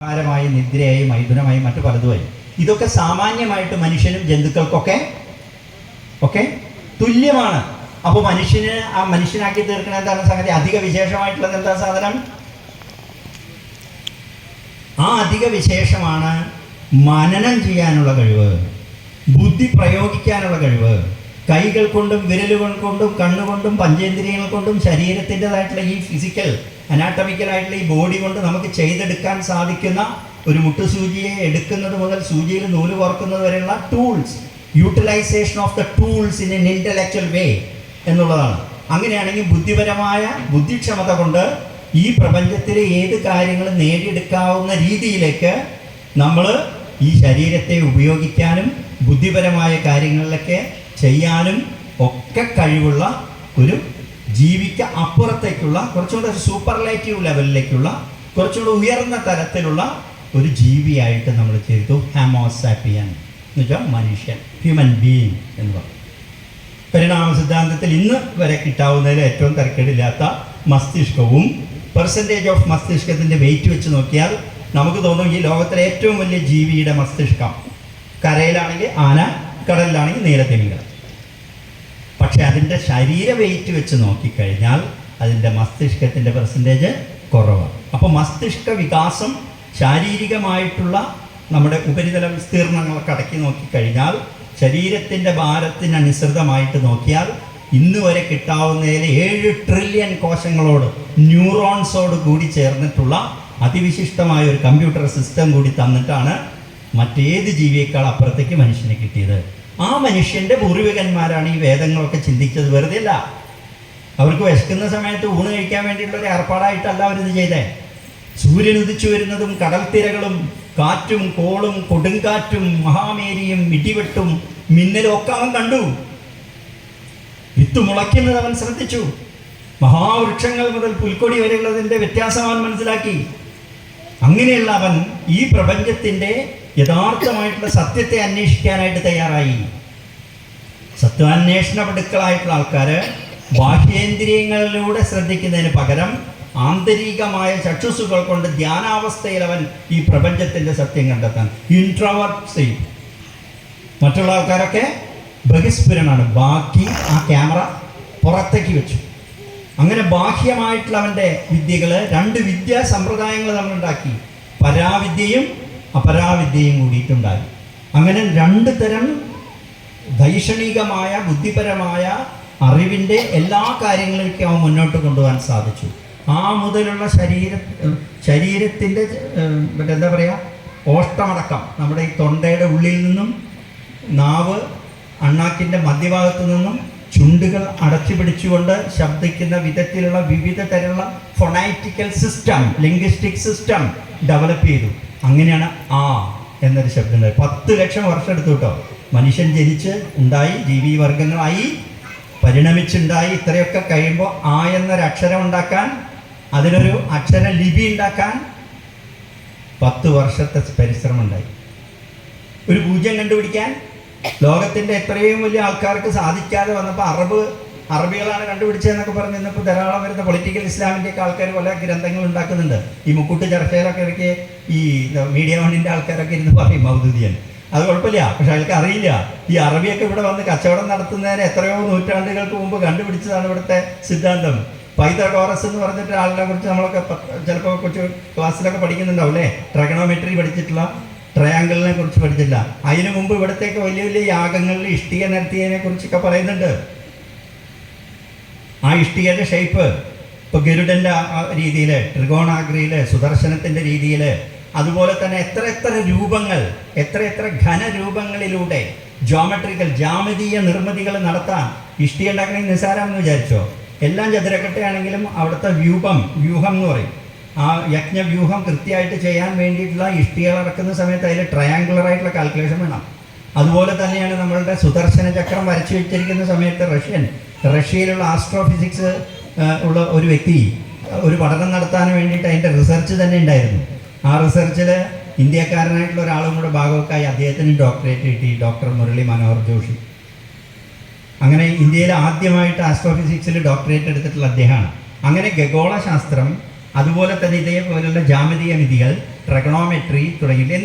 ആഹാരമായി, നിദ്രയായി, മൈഥുനമായി, മറ്റു പലതുമായി. ഇതൊക്കെ സാമാന്യമായിട്ട് മനുഷ്യനും ജന്തുക്കൾക്കൊക്കെ തുല്യമാണ്. അപ്പോൾ മനുഷ്യനാക്കി തീർക്കുന്ന എന്താണ് സംഗതി? അധിക വിശേഷമായിട്ടുള്ളത് എന്താ സാധനം? ആ അധിക വിശേഷമാണ് മനനം ചെയ്യാനുള്ള കഴിവ്, ബുദ്ധി പ്രയോഗിക്കാനുള്ള കഴിവ്. കൈകൾ കൊണ്ടും വിരലുകൾ കൊണ്ടും കണ്ണുകൊണ്ടും പഞ്ചേന്ദ്രിയങ്ങൾ കൊണ്ടും ശരീരത്തിൻ്റെതായിട്ടുള്ള ഈ ഫിസിക്കൽ അനാട്ടമിക്കലായിട്ടുള്ള ഈ ബോഡി കൊണ്ട് നമുക്ക് ചെയ്തെടുക്കാൻ സാധിക്കുന്ന ഒരു മുട്ടുസൂചിയെ എടുക്കുന്നത് മുതൽ സൂചിയിൽ നൂല് കോർക്കുന്നത് വരെയുള്ള tools, utilisation of the tools in an intellectual way എന്നുള്ളതാണ്. അങ്ങനെയാണെങ്കിൽ ബുദ്ധിക്ഷമത കൊണ്ട് ഈ പ്രപഞ്ചത്തിലെ ഏത് കാര്യങ്ങളും നേടിയെടുക്കാവുന്ന രീതിയിലേക്ക് നമ്മൾ ഈ ശരീരത്തെ ഉപയോഗിക്കാനും ബുദ്ധിപരമായ കാര്യങ്ങളിലൊക്കെ ചെയ്യാനും ഒക്കെ കഴിവുള്ള ഒരു ജീവിക്ക് അപ്പുറത്തേക്കുള്ള കുറച്ചുകൂടെ ഒരു സൂപ്പർലേറ്റീവ് ലെവലിലേക്കുള്ള കുറച്ചുകൂടെ ഉയർന്ന തലത്തിലുള്ള ഒരു ജീവിയായിട്ട് നമ്മൾ ചെയ്തു ഹോമോസാപ്പിയൻ എന്ന് വെച്ചാൽ മനുഷ്യൻ, ഹ്യൂമൻ ബീയിങ് എന്ന് പറയും. പരിണാമ സിദ്ധാന്തത്തിൽ ഇന്ന് വരെ കിട്ടാവുന്നതിൽ ഏറ്റവും തരക്കേടില്ലാത്ത മസ്തിഷ്കവും പെർസെൻറ്റേജ് ഓഫ് മസ്തിഷ്കത്തിൻ്റെ വെയിറ്റ് വെച്ച് നോക്കിയാൽ നമുക്ക് തോന്നും ഈ ലോകത്തിലെ ഏറ്റവും വലിയ ജീവിയുടെ മസ്തിഷ്കം കരയിലാണെങ്കിൽ ആന, കടലിലാണെങ്കിൽ നീലത്തിമിംഗലം. പക്ഷെ അതിൻ്റെ ശരീര വെയിറ്റ് വെച്ച് നോക്കിക്കഴിഞ്ഞാൽ അതിൻ്റെ മസ്തിഷ്കത്തിൻ്റെ പെർസെൻറ്റേജ് കുറവാണ്. അപ്പോൾ മസ്തിഷ്ക വികാസം ശാരീരികമായിട്ടുള്ള നമ്മുടെ ഉപരിതല വിസ്തീർണങ്ങളൊക്കെ അടക്കി നോക്കിക്കഴിഞ്ഞാൽ ശരീരത്തിൻ്റെ ഭാരത്തിനനുസൃതമായിട്ട് നോക്കിയാൽ ഇന്ന് വരെ കിട്ടാവുന്നതിൽ 7 ട്രില്യൺ കോശങ്ങളോട് ന്യൂറോൺസോട് കൂടി ചേർന്നിട്ടുള്ള അതിവിശിഷ്ടമായ ഒരു കമ്പ്യൂട്ടർ സിസ്റ്റം കൂടി തന്നിട്ടാണ് മറ്റേത് ജീവിയേക്കാൾ അപ്പുറത്തേക്ക് മനുഷ്യന് കിട്ടിയത്. ആ മനുഷ്യൻ്റെ പൂർവികന്മാരാണ് ഈ വേദങ്ങളൊക്കെ ചിന്തിച്ചത്. വെറുതെ അല്ല, അവർക്ക് വിശക്കുന്ന സമയത്ത് ഊണ് കഴിക്കാൻ വേണ്ടിയിട്ടുള്ളൊരു ഏർപ്പാടായിട്ടല്ല അവരിത് ചെയ്തേ. സൂര്യൻ ഉദിച്ചു വരുന്നതും കടൽ തിരകളും കാറ്റും കോളും കൊടുങ്കാറ്റും മഹാമേരിയും ഇടിവെട്ടും മിന്നലും ഒക്കെ അവൻ കണ്ടു. വിത്ത് മുളയ്ക്കുന്നത് അവൻ ശ്രദ്ധിച്ചു. മഹാവൃക്ഷങ്ങൾ മുതൽ പുൽക്കൊടി വരെയുള്ളതിൻ്റെ വ്യത്യാസം അവൻ മനസ്സിലാക്കി. അങ്ങനെയുള്ള അവൻ ഈ പ്രപഞ്ചത്തിൻ്റെ യഥാർത്ഥമായിട്ടുള്ള സത്യത്തെ അന്വേഷിക്കാനായിട്ട് തയ്യാറായി. സത്യാന്വേഷണ പടുക്കളായിട്ടുള്ള ആൾക്കാർ ബാഹ്യേന്ദ്രിയങ്ങളിലൂടെ ശ്രദ്ധിക്കുന്നതിന് പകരം ആന്തരികമായ ചക്ഷുസുകൾ കൊണ്ട് ധ്യാനാവസ്ഥയിൽ അവൻ ഈ പ്രപഞ്ചത്തിൻ്റെ സത്യം കണ്ടെത്താൻ ഇൻട്രോവേർട്ട് ചെയ്യും. മറ്റുള്ള ആൾക്കാരൊക്കെ ബഹിസ്ഫുരനാണ്, ബാക്കി ആ ക്യാമറ പുറത്തേക്ക് വെച്ചു. അങ്ങനെ ബാഹ്യമായിട്ടുള്ള അവൻ്റെ വിദ്യകൾ, 2 വിദ്യാ സമ്പ്രദായങ്ങൾ നമ്മളുണ്ടാക്കി. പരാവിദ്യയും അപരാവിദ്യയും കൂടിയിട്ടുണ്ടായി. അങ്ങനെ 2 തരം ദൈക്ഷണികമായ ബുദ്ധിപരമായ അറിവിൻ്റെ എല്ലാ കാര്യങ്ങളിലേക്കും അവൻ മുന്നോട്ട് കൊണ്ടുപോകാൻ സാധിച്ചു. ആ മുതലുള്ള ശരീരത്തിൻ്റെ എന്താ പറയുക, ഓഷ്ടമടക്കം നമ്മുടെ ഈ തൊണ്ടയുടെ ഉള്ളിൽ നിന്നും നാവ് അണ്ണാക്കിൻ്റെ മധ്യഭാഗത്തു നിന്നും ചുണ്ടുകൾ അടച്ചു പിടിച്ചുകൊണ്ട് ശബ്ദിക്കുന്ന വിധത്തിലുള്ള വിവിധ തരമുള്ള ഫൊണൈറ്റിക്കൽ സിസ്റ്റം, ലിംഗ്വിസ്റ്റിക് സിസ്റ്റം ഡെവലപ്പ് ചെയ്തു. അങ്ങനെയാണ് ആ എന്നൊരു ശബ്ദം. 10 ലക്ഷം വർഷം എടുത്തു കേട്ടോ. മനുഷ്യൻ ജനിച്ച് ഉണ്ടായി, ജീവിവർഗങ്ങളായി, പരിണമിച്ചുണ്ടായി. ഇത്രയൊക്കെ കഴിയുമ്പോൾ ആ എന്നൊരു അക്ഷരം ഉണ്ടാക്കാൻ, അതിനൊരു അക്ഷര ലിപി ഉണ്ടാക്കാൻ 10 വർഷത്തെ പരിശ്രമം ഉണ്ടായി. ഒരു പൂജ്യം കണ്ടുപിടിക്കാൻ ലോകത്തിൻ്റെ എത്രയും വലിയ ആൾക്കാർക്ക് സാധിക്കാതെ വന്നപ്പോൾ അറബികളാണ് കണ്ടുപിടിച്ചതെന്നൊക്കെ പറഞ്ഞ് ഇന്നിപ്പോൾ ധാരാളം വരുന്ന പൊളിറ്റിക്കൽ ഇസ്ലാമിൻ്റെ ഒക്കെ ആൾക്കാർ പല ഗ്രന്ഥങ്ങൾ ഉണ്ടാക്കുന്നുണ്ട്. ഈ മുക്കൂട്ട് ചർച്ചയിലൊക്കെ ഇടയ്ക്ക് ഈ മീഡിയ വണ്ണിൻ്റെ ആൾക്കാരൊക്കെ ഇരുന്ന് പറയും മൗദൂദിയൻ. അത് കുഴപ്പമില്ല, പക്ഷെ അയാൾക്ക് അറിയില്ല ഈ അറബിയൊക്കെ ഇവിടെ വന്ന് കച്ചവടം നടത്തുന്നതിന് എത്രയോ നൂറ്റാണ്ടുകൾക്ക് മുമ്പ് കണ്ടുപിടിച്ചതാണ് ഇവിടുത്തെ സിദ്ധാന്തം. പൈതഗോറസ് എന്ന് പറഞ്ഞിട്ട് ആളിനെ കുറിച്ച് നമ്മളൊക്കെ ചിലപ്പോൾ കുറച്ച് ക്ലാസ്സിലൊക്കെ പഠിക്കുന്നുണ്ടാവും അല്ലേ? ട്രഗണോമെട്രി പഠിച്ചിട്ടുള്ള, ട്രയാങ്കിളിനെ കുറിച്ച് പഠിച്ചില്ല. അതിനു മുമ്പ് ഇവിടത്തേക്ക് വലിയ വലിയ യാഗങ്ങളിൽ ഇഷ്ടിക നിരത്തിയതിനെ കുറിച്ചൊക്കെ പറയുന്നുണ്ട്. ആ ഇഷ്ടികയുടെ ഷേപ്പ് ഇപ്പോൾ ഗരുഡൻ്റെ രീതിയിൽ, ട്രിഗോണാഗ്രയിൽ, സുദർശനത്തിൻ്റെ രീതിയിൽ, അതുപോലെ തന്നെ എത്ര രൂപങ്ങൾ, എത്ര ഘനരൂപങ്ങളിലൂടെ ജാമതീയ നിർമ്മിതികൾ നടത്താൻ ഇഷ്ടിക ഉണ്ടാക്കണമെങ്കിൽ നിസ്സാരമെന്ന് വിചാരിച്ചോ? എല്ലാം ചതുരക്കട്ടയാണെങ്കിലും അവിടുത്തെ വ്യൂഹം എന്ന് പറയും. ആ യജ്ഞവ്യൂഹം കൃത്യമായിട്ട് ചെയ്യാൻ വേണ്ടിയിട്ടുള്ള ഇഷ്ടികൾ ഇറക്കുന്ന സമയത്ത് അതിൽ ട്രയാങ്കുലറായിട്ടുള്ള കാൽക്കുലേഷൻ വേണം. അതുപോലെ തന്നെയാണ് നമ്മളുടെ സുദർശന ചക്രം വരച്ചു വെച്ചിരിക്കുന്ന സമയത്ത് റഷ്യയിലുള്ള ആസ്ട്രോഫിസിക്സ് ഉള്ള ഒരു വ്യക്തി ഒരു പഠനം നടത്താൻ വേണ്ടിയിട്ട് അതിൻ്റെ റിസർച്ച് തന്നെ ഉണ്ടായിരുന്നു. ആ റിസർച്ചിൽ ഇന്ത്യക്കാരനായിട്ടുള്ള ഒരാളും കൂടെ ഭാഗവക്കായി അദ്ദേഹത്തിന് ഡോക്ടറേറ്റ് കിട്ടി, ഡോക്ടർ മുരളി മനോഹർ ജോഷി. അങ്ങനെ ഇന്ത്യയിൽ ആദ്യമായിട്ട് ആസ്ട്രോഫിസിക്സിൽ ഡോക്ടറേറ്റ് എടുത്തിട്ടുള്ള അദ്ദേഹമാണ്. അങ്ങനെ ഖഗോളശാസ്ത്രം, അതുപോലെ തന്നെ ഇതേപോലുള്ള ജാമിതീയ വിധികൾ ട്രഗണോമെട്രി തുടങ്ങിയിട്ട്